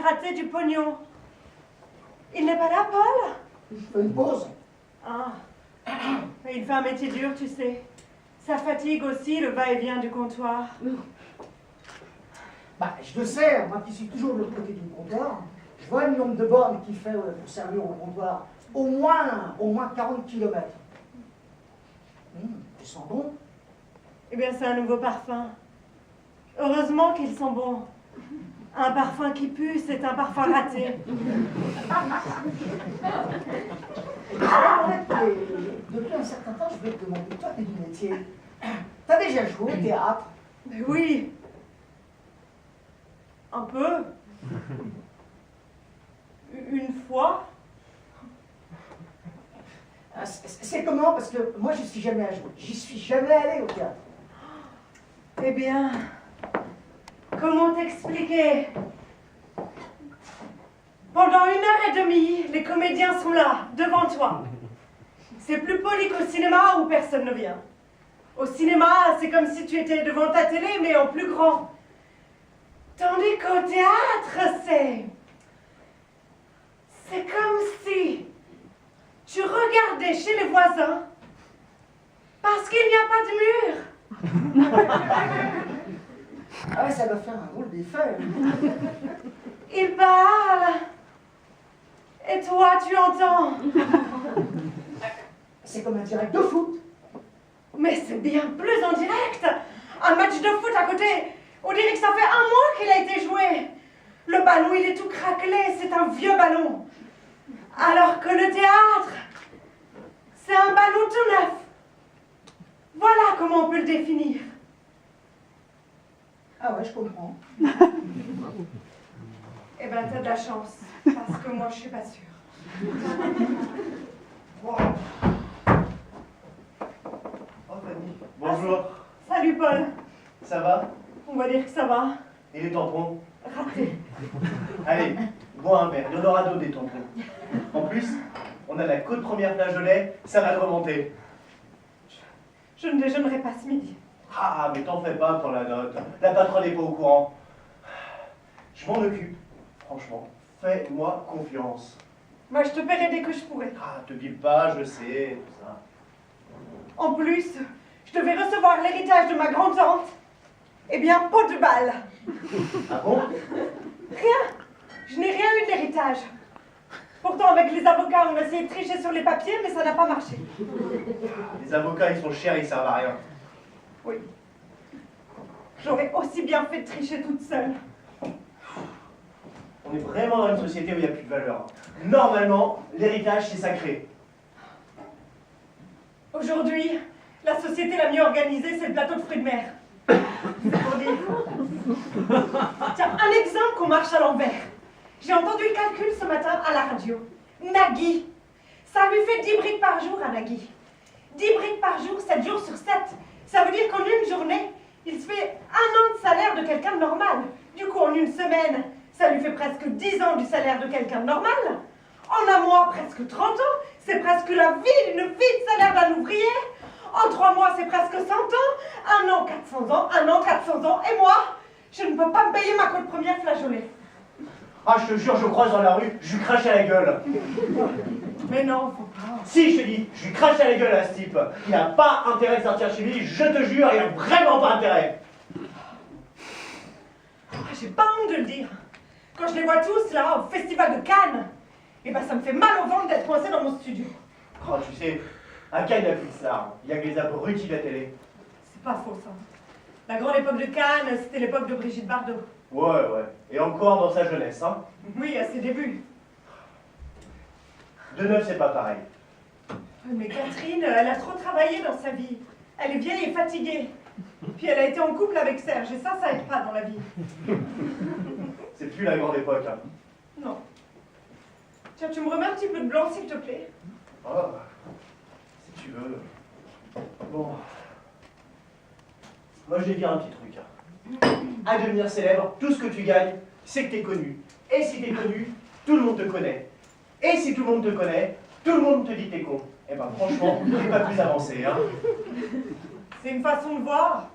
Raté du pognon. Il n'est pas là, Paul? Il fait une pause. Ah. Il fait un métier dur, tu sais. Ça fatigue aussi le va-et-vient du comptoir. Bah, je le sais, moi qui suis toujours de l'autre côté du comptoir, je vois le nombre de bornes qu'il fait pour servir au comptoir. Au moins 40 km. Tu sens bon? Eh bien, c'est un nouveau parfum. Heureusement qu'ils sont bons. Un parfum qui pue, c'est un parfum raté. Depuis un certain temps, je vais te demander, toi, t'es du métier. T'as déjà joué au théâtre? Mais oui. Un peu. Une fois. C'est comment? Parce que moi, j'y suis jamais allé. J'y suis jamais allé au théâtre. Eh bien, comment t'expliquer? Pendant 1h30, les comédiens sont là, devant toi. C'est plus poli qu'au cinéma où personne ne vient. Au cinéma, c'est comme si tu étais devant ta télé, mais en plus grand. Tandis qu'au théâtre, c'est comme si tu regardais chez les voisins parce qu'il n'y a pas de mur. Ah ouais, ça va faire un drôle d'effet. Il parle. Et toi, tu entends. C'est comme un direct de foot. Mais c'est bien plus en direct. Un match de foot à côté. On dirait que ça fait 1 mois qu'il a été joué. Le ballon, il est tout craquelé. C'est un vieux ballon. Alors que le théâtre, c'est un ballon tout neuf. Voilà comment on peut le définir. Ah ouais, je comprends. Eh ben, t'as de la chance. Parce que moi, je suis pas sûre. Oh, Fanny. Bonjour. Salut, Paul. Ça va? On va dire que ça va. Et les tampons? Raté. Allez, bois un verre, Dorado des tampons. En plus, on a la côte première flageolet, ça va te remonter. Je ne déjeunerai pas ce midi. Ah, mais t'en fais pas pour la note. La patronne n'est pas au courant. Je m'en occupe. Franchement, fais-moi confiance. Moi, je te paierai dès que je pourrai. Ah, te pile pas, je sais, tout ça. En plus, je devais recevoir l'héritage de ma grand-tante. Eh bien, pot de balle. Ah bon? Rien. Je n'ai rien eu de l'héritage. Pourtant, avec les avocats, on a essayé de tricher sur les papiers, mais ça n'a pas marché. Les avocats, ils sont chers, ils servent à rien. Oui. J'aurais aussi bien fait de tricher toute seule. On est vraiment dans une société où il n'y a plus de valeur. Normalement, l'héritage, c'est sacré. Aujourd'hui, la société la mieux organisée, c'est le plateau de fruits de mer. C'est pour dire. Tiens, un exemple qu'on marche à l'envers. J'ai entendu le calcul ce matin à la radio. Nagui. Ça lui fait 10 briques par jour à Nagui. 10 briques par jour, 7 jours sur 7. Ça veut dire qu'en une journée, il se fait 1 an de salaire de quelqu'un de normal. Du coup, en une semaine, ça lui fait presque 10 ans du salaire de quelqu'un de normal. En un mois, presque 30 ans. C'est presque la vie d'une vie de salaire d'un ouvrier. En 3 mois, c'est presque 100 ans. 1 an, 400 ans. 1 an, 400 ans. Et moi, je ne peux pas me payer ma côte première flageolet. Ah, je te jure, je croise dans la rue, je lui crache à la gueule. Mais non, faut pas. Si, je te dis, je lui crache à la gueule à ce type. Il n'a pas intérêt de sortir chez lui, je te jure, il n'a vraiment pas intérêt. J'ai pas honte de le dire. Quand je les vois tous là, au festival de Cannes, eh ben ça me fait mal au ventre d'être coincé dans mon studio. Oh, tu sais, à Cannes, il n'y a plus de stars. Il n'y a que les abrutis de la télé. C'est pas faux ça. La grande époque de Cannes, c'était l'époque de Brigitte Bardot. Ouais. Et encore dans sa jeunesse, hein. Oui, à ses débuts. Deneuve, c'est pas pareil. Mais Catherine, elle a trop travaillé dans sa vie. Elle est vieille et fatiguée. Puis elle a été en couple avec Serge, et ça aide pas dans la vie. C'est plus la grande époque, hein. Non. Tiens, tu me remets un petit peu de blanc, s'il te plaît. Oh, si tu veux. Bon. Moi, je vais dire un petit truc, hein. À devenir célèbre, tout ce que tu gagnes, c'est que t'es connu. Et si t'es connu, tout le monde te connaît. Et si tout le monde te connaît, tout le monde te dit que t'es con. Eh ben franchement, t'es pas plus avancé, hein. C'est une façon de voir.